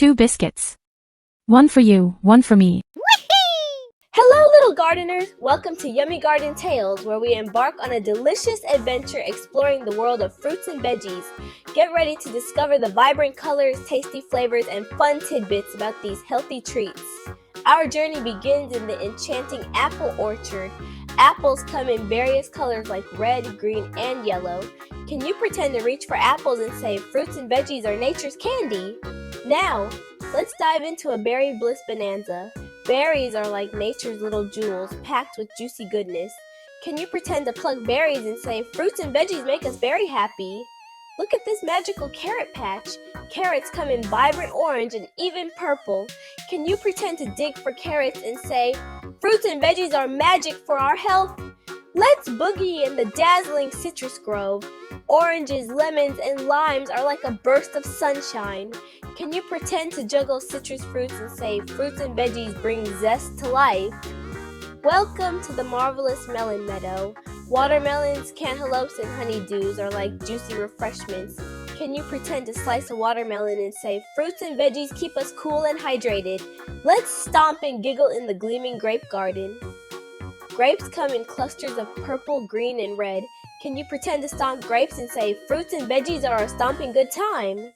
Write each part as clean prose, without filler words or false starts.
2 biscuits. One for you, one for me. Hello, little gardeners! Welcome to Yummy Garden Tales, where we embark on a delicious adventure exploring the world of fruits and veggies. Get ready to discover the vibrant colors, tasty flavors, and fun tidbits about these healthy treats. Our journey begins in the enchanting apple orchard. Apples come in various colors like red, green, and yellow. Can you pretend to reach for apples and say fruits and veggies are nature's candy? Now, let's dive into a berry bliss bonanza. Berries are like nature's little jewels, packed with juicy goodness. Can you pretend to pluck berries and say, fruits and veggies make us very happy? Look at this magical carrot patch. Carrots come in vibrant orange and even purple. Can you pretend to dig for carrots and say, fruits and veggies are magic for our health? Let's boogie in the dazzling citrus grove. Oranges, lemons, and limes are like a burst of sunshine. Can you pretend to juggle citrus fruits and say fruits and veggies bring zest to life? Welcome to the marvelous melon meadow. Watermelons, cantaloupes, and honeydews are like juicy refreshments. Can you pretend to slice a watermelon and say fruits and veggies keep us cool and hydrated? Let's stomp and giggle in the gleaming grape garden. Grapes come in clusters of purple, green, and red. Can you pretend to stomp grapes and say fruits and veggies are a stomping good time?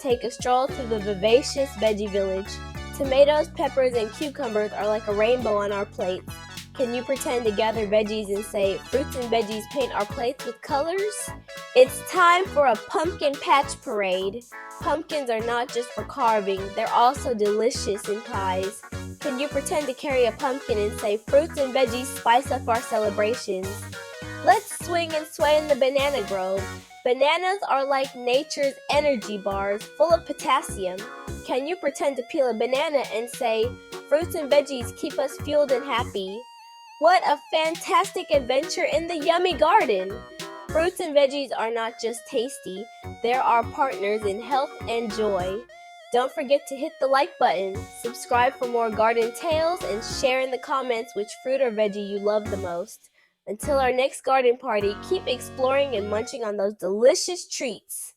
Take a stroll through the vivacious veggie village. Tomatoes, peppers, and cucumbers are like a rainbow on our plates. Can you pretend to gather veggies and say fruits and veggies paint our plates with colors? It's time for a pumpkin patch parade. Pumpkins are not just for carving, they're also delicious in pies. Can you pretend to carry a pumpkin and say fruits and veggies spice up our celebrations? Let's swing and sway in the banana grove. Bananas are like nature's energy bars full of potassium. Can you pretend to peel a banana and say, fruits and veggies keep us fueled and happy? What a fantastic adventure in the yummy garden! Fruits and veggies are not just tasty, they're our partners in health and joy. Don't forget to hit the like button, subscribe for more garden tales, and share in the comments which fruit or veggie you love the most. Until our next garden party, keep exploring and munching on those delicious treats.